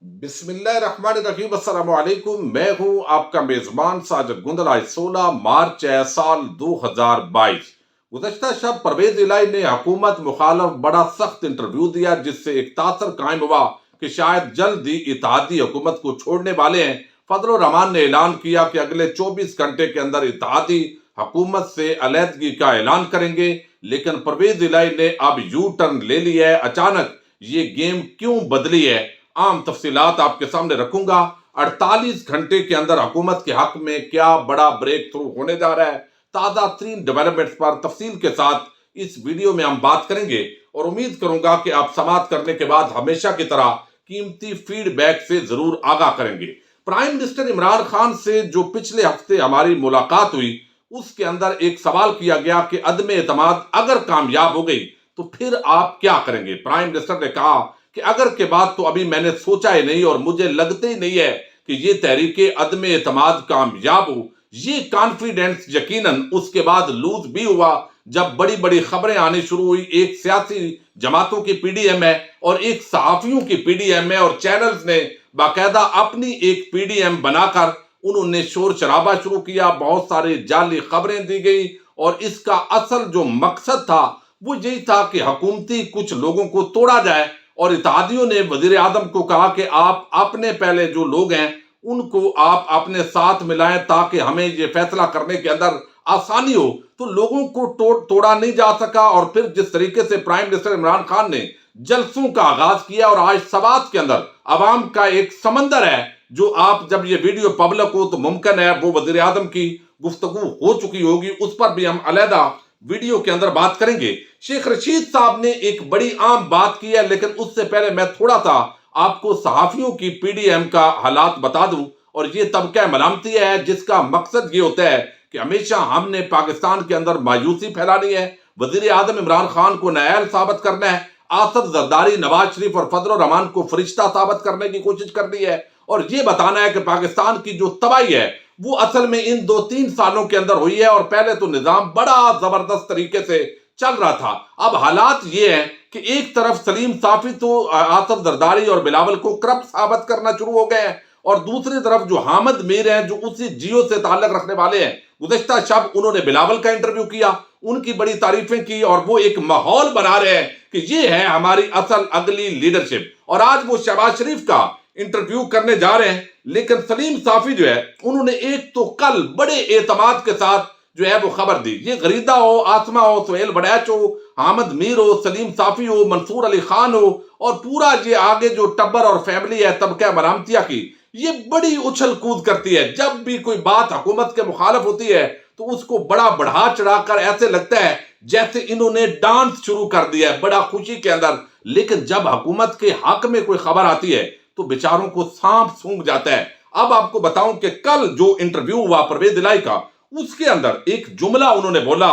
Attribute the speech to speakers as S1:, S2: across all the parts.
S1: بسم اللہ الرحمن الرحیم، السلام علیکم۔ میں ہوں آپ کا میزبان ساجد گندلا۔ 16 مارچ ہے سال 2022۔ گزشتہ شب پرویز الہی نے حکومت مخالف بڑا سخت انٹرویو دیا، جس سے ایک تاثر قائم ہوا کہ شاید جلد ہی اتحادی حکومت کو چھوڑنے والے ہیں۔ فضل الرحمان نے اعلان کیا کہ اگلے 24 گھنٹے کے اندر اتحادی حکومت سے علیحدگی کا اعلان کریں گے، لیکن پرویز الہی نے اب یو ٹرن لے لیا ہے۔ اچانک یہ گیم کیوں بدلی ہے، عام تفصیلات آپ کے سامنے رکھوں گا۔ 48 گھنٹے کے اندر حکومت کے حق میں کیا بڑا بریک تھرو ہونے جا رہا ہے، تازہ ترین ڈیولپمنٹس پر تفصیل کے ساتھ اس ویڈیو میں ہم بات کریں گے، اور امید کروں گا کہ آپ سماعت کرنے کے بعد ہمیشہ کی طرح قیمتی فیڈ بیک سے ضرور آگاہ کریں گے۔ پرائم منسٹر عمران خان سے جو پچھلے ہفتے ہماری ملاقات ہوئی، اس کے اندر ایک سوال کیا گیا کہ عدم اعتماد اگر کامیاب ہو گئی تو پھر آپ کیا کریں گے۔ پرائم منسٹر نے کہا کہ اگر کے بعد تو ابھی میں نے سوچا ہی نہیں، اور مجھے لگتے ہی نہیں ہے کہ یہ تحریک عدم اعتماد کامیاب ہو۔ یہ کانفیڈنس یقیناً اس کے بعد لوز بھی ہوا جب بڑی بڑی خبریں آنی شروع ہوئی۔ ایک سیاسی جماعتوں کی پی ڈی ایم ہے اور ایک صحافیوں کی پی ڈی ایم ہے، اور چینلز نے باقاعدہ اپنی ایک پی ڈی ایم بنا کر انہوں نے شور شرابہ شروع کیا، بہت سارے جعلی خبریں دی گئی، اور اس کا اصل جو مقصد تھا وہ یہی تھا کہ حکومتی کچھ لوگوں کو توڑا جائے، اور اتحادیوں نے وزیر اعظم کو کہا کہ آپ اپنے پہلے جو لوگ ہیں ان کو آپ اپنے ساتھ ملائیں تاکہ ہمیں یہ فیصلہ کرنے کے اندر آسانی ہو۔ تو لوگوں کو توڑا نہیں جا سکا، اور پھر جس طریقے سے پرائم منسٹر عمران خان نے جلسوں کا آغاز کیا، اور آج سوات کے اندر عوام کا ایک سمندر ہے، جو آپ جب یہ ویڈیو پبلک ہو تو ممکن ہے وہ وزیر اعظم کی گفتگو ہو چکی ہوگی، اس پر بھی ہم علیحدہ ویڈیو کے اندر بات کریں گے۔ شیخ رشید صاحب نے ایک بڑی عام بات کی ہے، لیکن اس سے پہلے میں تھوڑا سا آپ کو صحافیوں کی پی ڈی ایم کا حالات بتا دوں، اور یہ طبقہ ملامتی ہے جس کا مقصد یہ ہوتا ہے کہ ہمیشہ ہم نے پاکستان کے اندر مایوسی پھیلانی ہے، وزیر اعظم عمران خان کو نااہل ثابت کرنا ہے، آصف زرداری، نواز شریف اور فضل الرحمان کو فرشتہ ثابت کرنے کی کوشش کرنی ہے، اور یہ بتانا ہے کہ پاکستان کی جو تباہی ہے وہ اصل میں ان 2-3 سالوں کے اندر ہوئی ہے، اور پہلے تو نظام بڑا زبردست طریقے سے چل رہا تھا۔ اب حالات یہ ہیں کہ ایک طرف سلیم صافی تو آصف زرداری اور بلاول کو کرپٹ ثابت کرنا شروع ہو گئے ہیں، اور دوسری طرف جو حامد میر ہیں جو اسی جیو سے تعلق رکھنے والے ہیں، گزشتہ شب انہوں نے بلاول کا انٹرویو کیا، ان کی بڑی تعریفیں کی، اور وہ ایک ماحول بنا رہے ہیں کہ یہ ہے ہماری اصل اگلی لیڈرشپ، اور آج وہ شہباز شریف کا انٹرویو کرنے جا رہے ہیں۔ لیکن سلیم صافی جو ہے انہوں نے ایک تو کل بڑے اعتماد کے ساتھ جو ہے وہ خبر دی، یہ غریدہ ہو، آسما ہو، سہیل بڑیچ ہو، حامد میر ہو، سلیم صافی ہو، منصور علی خان ہو، اور پورا یہ آگے جو ٹبر اور فیملی ہے طبقہ ملامتیہ کی، یہ بڑی اچھل کود کرتی ہے۔ جب بھی کوئی بات حکومت کے مخالف ہوتی ہے تو اس کو بڑا بڑھا چڑھا کر ایسے لگتا ہے جیسے انہوں نے ڈانس شروع کر دیا ہے بڑا خوشی کے اندر، لیکن جب حکومت کے حق میں کوئی خبر آتی ہے تو بیچاروں کو سانپ سونگ جاتا ہے۔ اب آپ کو بتاؤں کہ کل جو انٹرویو ہوا پرویز الہی کا، اس کے اندر ایک جملہ انہوں نے بولا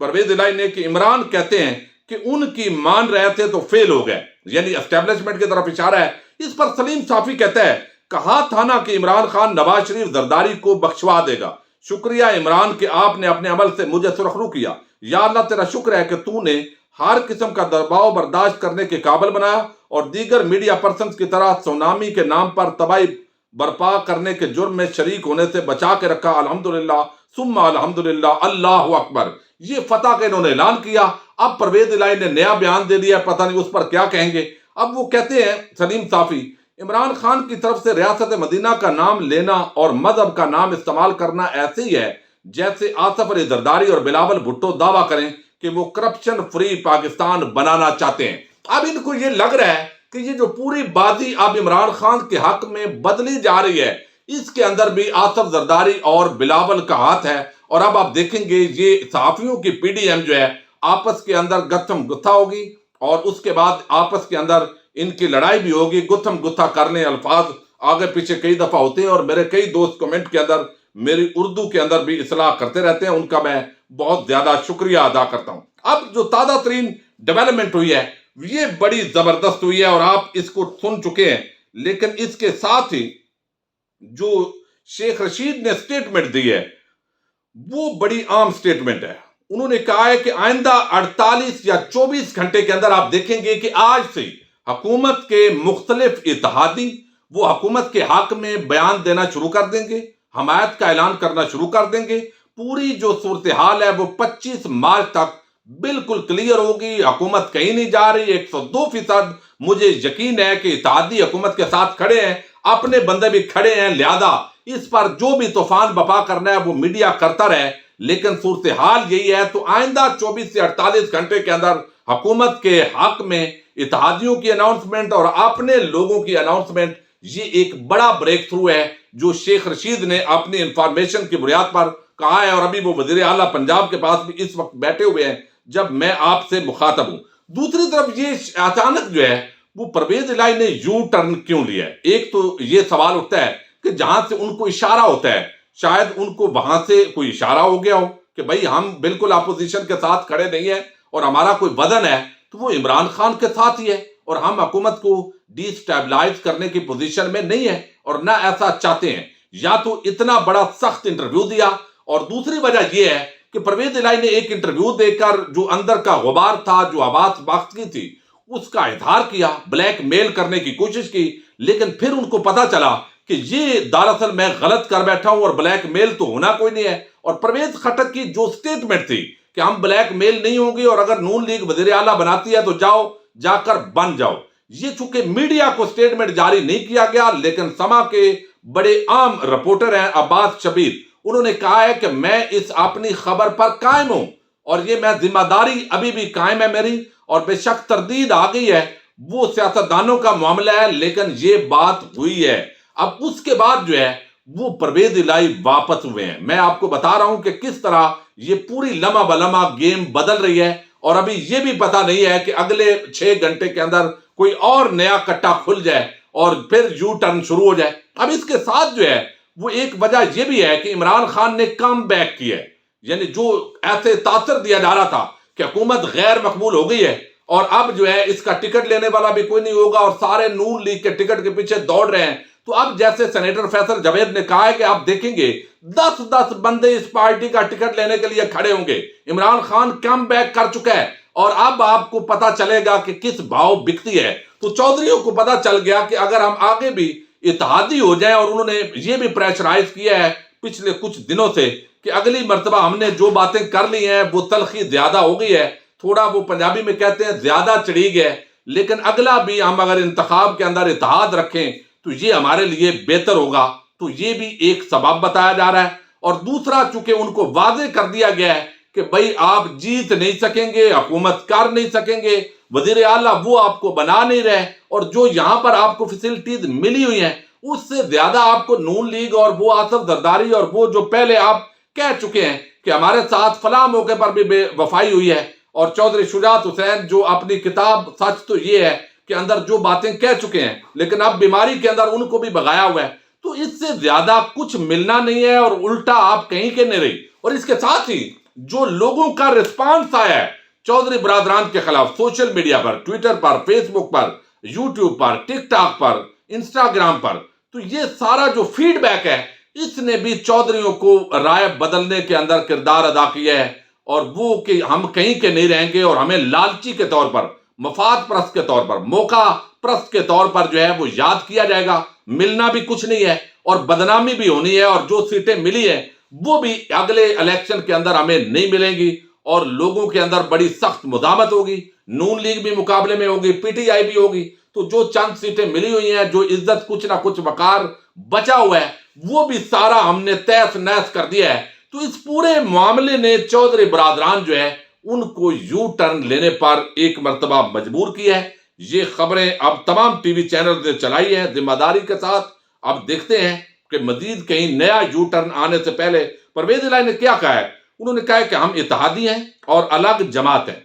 S1: پرویز الہی نے کہ عمران کہتے ہیں کہ ان کی مان رہے تھے تو فیل ہو گئے، یعنی اسٹیبلشمنٹ کی طرف اشارہ ہے۔ اس پر سلیم صافی کہتا ہے کہا تھا نا کہ عمران خان نواز شریف زرداری کو بخشوا دے گا، شکریہ عمران کہ آپ نے اپنے عمل سے مجھے سرخرو کیا، یا اللہ تیرا شکر ہے کہ تو نے ہر قسم کا دباؤ برداشت کرنے کے قابل بنایا، اور دیگر میڈیا پرسنز کی طرح سونامی کے نام پر تباہی برپا کرنے کے جرم میں شریک ہونے سے بچا کے رکھا، الحمدللہ ثم الحمدللہ، اللہ اکبر۔ یہ فتح کا انہوں نے اعلان کیا۔ اب پرویز الہی نے نیا بیان دے دیا، پتہ نہیں اس پر کیا کہیں گے۔ اب وہ کہتے ہیں سلیم صافی، عمران خان کی طرف سے ریاست مدینہ کا نام لینا اور مذہب کا نام استعمال کرنا ایسے ہی ہے جیسے آصف علی زرداری اور بلاول بھٹو دعویٰ کریں کہ وہ کرپشن فری پاکستان بنانا چاہتے ہیں۔ اب ان کو یہ لگ رہا ہے کہ یہ جو پوری بازی اب عمران خان کے حق میں بدلی جا رہی ہے، اس کے اندر بھی آصف زرداری اور بلاول کا ہاتھ ہے، اور اب آپ دیکھیں گے یہ صحافیوں کی پی ڈی ایم جو ہے آپس کے اندر گتھم گتھا ہوگی، اور اس کے بعد آپس کے اندر ان کی لڑائی بھی ہوگی۔ گتھم گتھا کرنے الفاظ آگے پیچھے کئی دفعہ ہوتے ہیں، اور میرے کئی دوست کمنٹ کے اندر میری اردو کے اندر بھی اصلاح کرتے رہتے ہیں، ان کا میں بہت زیادہ شکریہ ادا کرتا ہوں۔ اب جو تازہ ترین ڈیولپمنٹ ہوئی ہے یہ بڑی زبردست ہوئی ہے، اور آپ اس کو سن چکے ہیں، لیکن اس کے ساتھ ہی جو شیخ رشید نے سٹیٹمنٹ دی ہے وہ بڑی عام سٹیٹمنٹ ہے۔ انہوں نے کہا ہے کہ آئندہ 48 یا 24 گھنٹے کے اندر آپ دیکھیں گے کہ آج سے حکومت کے مختلف اتحادی وہ حکومت کے حق میں بیان دینا شروع کر دیں گے، حمایت کا اعلان کرنا شروع کر دیں گے۔ پوری جو صورتحال ہے وہ 25 مارچ تک بالکل کلیئر ہوگی۔ حکومت کہیں نہیں جا رہی، 102% مجھے یقین ہے کہ اتحادی حکومت کے ساتھ کھڑے ہیں، اپنے بندے بھی کھڑے ہیں، لہذا اس پر جو بھی طوفان بپا کرنا ہے وہ میڈیا کرتا رہے، لیکن صورتحال یہی ہے۔ تو آئندہ 24 سے 48 گھنٹے کے اندر حکومت کے حق میں اتحادیوں کی اناؤنسمنٹ اور اپنے لوگوں کی اناؤنسمنٹ، یہ ایک بڑا بریک تھرو ہے جو شیخ رشید نے اپنی انفارمیشن کی بنیاد پر کہا ہے، اور ابھی وہ وزیر اعلیٰ پنجاب کے پاس بھی اس وقت بیٹھے ہوئے ہیں جب میں آپ سے مخاطب ہوں۔ دوسری طرف یہ اچانک جو ہے وہ پرویز الہی نے یو ٹرن کیوں لیا ہے؟ ایک تو یہ سوال اٹھتا ہے کہ جہاں سے ان کو اشارہ ہوتا ہے، شاید ان کو وہاں سے کوئی اشارہ ہو گیا ہو کہ بھائی ہم بالکل اپوزیشن کے ساتھ کھڑے نہیں ہیں اور ہمارا کوئی وزن ہے تو وہ عمران خان کے ساتھ ہی ہے، اور ہم حکومت کو ڈی سٹیبلائز کرنے کی پوزیشن میں نہیں ہے اور نہ ایسا چاہتے ہیں۔ یا تو اتنا بڑا سخت انٹرویو دیا، اور دوسری وجہ یہ ہے کہ پرویز الہی نے ایک انٹرویو دے کر جو اندر کا غبار تھا، جو آواز باختگی تھی، اس کا اظہار کیا، بلیک میل کرنے کی کوشش کی، لیکن پھر ان کو پتا چلا کہ یہ دراصل میں غلط کر بیٹھا ہوں اور بلیک میل تو ہونا کوئی نہیں ہے۔ اور پرویز خٹک کی جو سٹیٹمنٹ تھی کہ ہم بلیک میل نہیں ہوں گے اور اگر نون لیگ وزیر اعلیٰ بناتی ہے تو جاؤ جا کر بن جاؤ، یہ چونکہ میڈیا کو سٹیٹمنٹ جاری نہیں کیا گیا، لیکن سما کے بڑے عام رپورٹر ہیں عباس شبیر، انہوں نے کہا ہے کہ میں اس اپنی خبر پر قائم ہوں اور یہ میں ذمہ داری ابھی بھی قائم ہے میری، اور بے شک تردید آ گئی ہے، وہ سیاستدانوں کا معاملہ ہے، لیکن یہ بات ہوئی ہے۔ اب اس کے بعد جو ہے وہ پرویز الہی واپس ہوئے ہیں۔ میں آپ کو بتا رہا ہوں کہ کس طرح یہ پوری لمحہ بلمحہ گیم بدل رہی ہے، اور ابھی یہ بھی پتا نہیں ہے کہ اگلے 6 گھنٹے کے اندر کوئی اور نیا کٹا کھل جائے اور پھر یو ٹرن شروع ہو جائے۔ اب اس کے ساتھ جو ہے وہ ایک وجہ یہ بھی ہے کہ عمران خان نے کم بیک کیا ہے، یعنی جو ایسے تاثر دیا جا رہا تھا کہ حکومت غیر مقبول ہو گئی ہے اور اب جو ہے اس کا ٹکٹ لینے والا بھی کوئی نہیں ہوگا اور سارے نون لیگ کے ٹکٹ کے پیچھے دوڑ رہے ہیں، تو اب جیسے سینیٹر فیصل جاوید نے کہا ہے کہ آپ دیکھیں گے 10 بندے اس پارٹی کا ٹکٹ لینے کے لیے کھڑے ہوں گے۔ عمران خان کم بیک کر چکا ہے اور اب آپ کو پتا چلے گا کہ کس بھاؤ بکتی ہے۔ تو چودھریوں کو پتا چل گیا کہ اگر ہم آگے بھی اتحادی ہو جائیں، اور انہوں نے یہ بھی پریشرائز کیا ہے پچھلے کچھ دنوں سے کہ اگلی مرتبہ ہم نے جو باتیں کر لی ہیں وہ تلخی زیادہ ہو گئی ہے، تھوڑا وہ پنجابی میں کہتے ہیں زیادہ چڑھی گئے، لیکن اگلا بھی ہم اگر انتخاب کے اندر اتحاد رکھیں تو یہ ہمارے لیے بہتر ہوگا۔ تو یہ بھی ایک سبب بتایا جا رہا ہے، اور دوسرا چونکہ ان کو واضح کر دیا گیا ہے کہ بھائی آپ جیت نہیں سکیں گے، حکومت کر نہیں سکیں گے، وزیر اعلیٰ وہ آپ کو بنا نہیں رہے، اور جو یہاں پر آپ کو فیسلٹیز ملی ہوئی ہیں اس سے زیادہ آپ کو نون لیگ اور وہ آصف زرداری اور وہ جو پہلے آپ کہہ چکے ہیں کہ ہمارے ساتھ فلاں موقع پر بھی بے وفائی ہوئی ہے، اور چودھری شجاعت حسین جو اپنی کتاب سچ تو یہ ہے کہ اندر جو باتیں کہہ چکے ہیں لیکن اب بیماری کے اندر ان کو بھی بغایا ہوا ہے، تو اس سے زیادہ کچھ ملنا نہیں ہے، اور الٹا آپ کہیں کے نہیں رہی۔ اور اس کے ساتھ ہی جو لوگوں کا رسپانس آیا ہے چودھری برادران کے خلاف سوشل میڈیا پر، ٹویٹر پر، فیس بک پر، یوٹیوب پر، ٹک ٹاک پر، انسٹاگرام پر، تو یہ سارا جو فیڈ بیک ہے اس نے بھی چودھریوں کو رائے بدلنے کے اندر کردار ادا کیا ہے، اور وہ کہ ہم کہیں کے نہیں رہیں گے اور ہمیں لالچی کے طور پر، مفاد پرست کے طور پر، موقع پرست کے طور پر جو ہے وہ یاد کیا جائے گا۔ ملنا بھی کچھ نہیں ہے اور بدنامی بھی ہونی ہے، اور جو سیٹیں ملی ہیں وہ بھی اگلے الیکشن کے اندر ہمیں نہیں ملیں گی، اور لوگوں کے اندر بڑی سخت مداحمت ہوگی، نون لیگ بھی مقابلے میں ہوگی، پی ٹی آئی بھی ہوگی، تو جو چند سیٹیں ملی ہوئی ہیں، جو عزت کچھ نہ کچھ وقار بچا ہوا ہے، وہ بھی سارا ہم نے تیس نیس کر دیا ہے۔ تو اس پورے معاملے نے چودھری برادران جو ہے ان کو یو ٹرن لینے پر ایک مرتبہ مجبور کیا ہے۔ یہ خبریں اب تمام ٹی وی چینل نے چلائی ہیں ذمہ داری کے ساتھ۔ اب دیکھتے ہیں کہ مزید کہیں نیا یو ٹرن آنے سے پہلے پرویز الہی نے کیا کہا ہے۔ انہوں نے کہا ہے کہ ہم اتحادی ہیں اور الگ جماعت ہیں،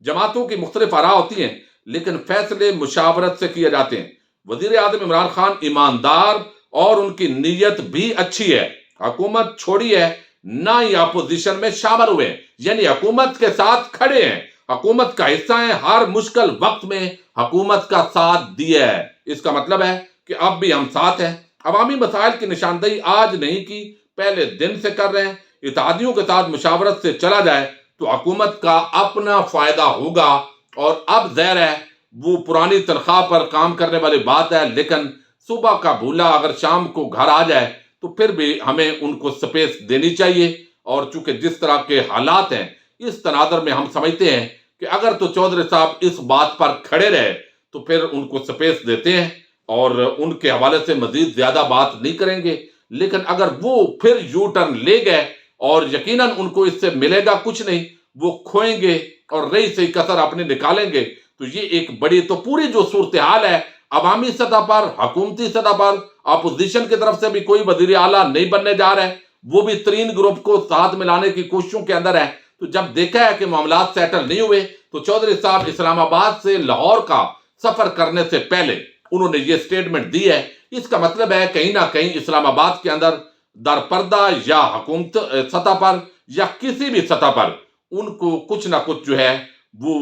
S1: جماعتوں کی مختلف آراء ہوتی ہیں لیکن فیصلے مشاورت سے کیے جاتے ہیں۔ وزیر اعظم عمران خان ایماندار اور ان کی نیت بھی اچھی ہے، حکومت چھوڑی ہے، نہ ہی اپوزیشن میں شامل ہوئے ہیں، یعنی حکومت کے ساتھ کھڑے ہیں، حکومت کا حصہ ہیں، ہر مشکل وقت میں حکومت کا ساتھ دیا ہے۔ اس کا مطلب ہے کہ اب بھی ہم ساتھ ہیں، عوامی مسائل کی نشاندہی آج نہیں کی، پہلے دن سے کر رہے ہیں۔ اتحادیوں کے ساتھ مشاورت سے چلا جائے تو حکومت کا اپنا فائدہ ہوگا، اور اب ظاہر ہے وہ پرانی تنخواہ پر کام کرنے والی بات ہے، لیکن صبح کا بھولا اگر شام کو گھر آ جائے تو پھر بھی ہمیں ان کو سپیس دینی چاہیے، اور چونکہ جس طرح کے حالات ہیں اس تناظر میں ہم سمجھتے ہیں کہ اگر تو چودھری صاحب اس بات پر کھڑے رہے تو پھر ان کو سپیس دیتے ہیں اور ان کے حوالے سے مزید زیادہ بات نہیں کریں گے۔ لیکن اگر وہ پھر یو ٹرن لے گئے اور یقیناً ان کو اس سے ملے گا کچھ نہیں، وہ کھوئیں گے اور رہی سہی کسر اپنے نکالیں گے، تو یہ ایک بڑی تو پوری جو صورتحال ہے عوامی سطح پر، حکومتی سطح پر، اپوزیشن کی طرف سے بھی کوئی وزیر اعلیٰ نہیں بننے جا رہا ہے، وہ بھی ترین گروپ کو ساتھ ملانے کی کوششوں کے اندر ہے۔ تو جب دیکھا ہے کہ معاملات سیٹل نہیں ہوئے تو چودھری صاحب اسلام آباد سے لاہور کا سفر کرنے سے پہلے انہوں نے یہ سٹیٹمنٹ دی ہے۔ اس کا مطلب ہے کہیں نہ کہیں اسلام آباد کے اندر در پردہ یا حکومت سطح پر یا کسی بھی سطح پر ان کو کچھ نہ کچھ جو ہے وہ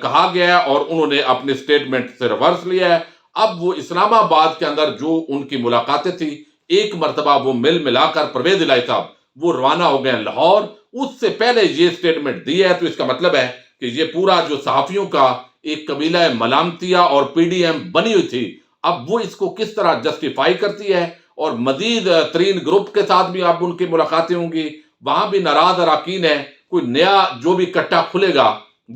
S1: کہا گیا ہے، اور انہوں نے اپنے سٹیٹمنٹ سے ریورس لیا ہے۔ اب وہ اسلام آباد کے اندر جو ان کی ملاقاتیں تھی، ایک مرتبہ وہ ملا کر پرویز الہی صاحب وہ روانہ ہو گئے لاہور، اس سے پہلے یہ سٹیٹمنٹ دی ہے۔ تو اس کا مطلب ہے کہ یہ پورا جو صحافیوں کا ایک قبیلہ ملامتیہ اور پی ڈی ایم بنی ہوئی تھی، اب وہ اس کو کس طرح جسٹیفائی کرتی ہے، اور مزید ترین گروپ کے ساتھ بھی اب ان کی ملاقاتیں ہوں گی، وہاں بھی ناراض اراکین ہے، کوئی نیا جو بھی کٹا کھلے گا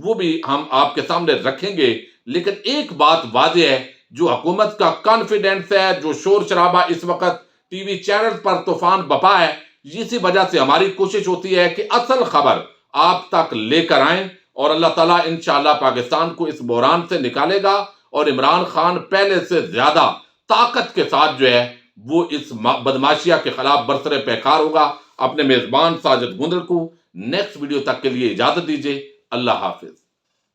S1: وہ بھی ہم آپ کے سامنے رکھیں گے۔ لیکن ایک بات واضح ہے، جو حکومت کا کانفیڈنس ہے، جو شور شرابہ اس وقت ٹی وی چینل پر طوفان بپا ہے، اسی وجہ سے ہماری کوشش ہوتی ہے کہ اصل خبر آپ تک لے کر آئیں، اور اللہ تعالیٰ انشاءاللہ پاکستان کو اس بحران سے نکالے گا، اور عمران خان پہلے سے زیادہ طاقت کے ساتھ جو ہے وہ اس بدماشیہ کے خلاف برسر پیکار ہوگا۔ اپنے میزبان ساجد گندل کو نیکسٹ ویڈیو تک کے لیے اجازت دیجیے۔ اللہ حافظ۔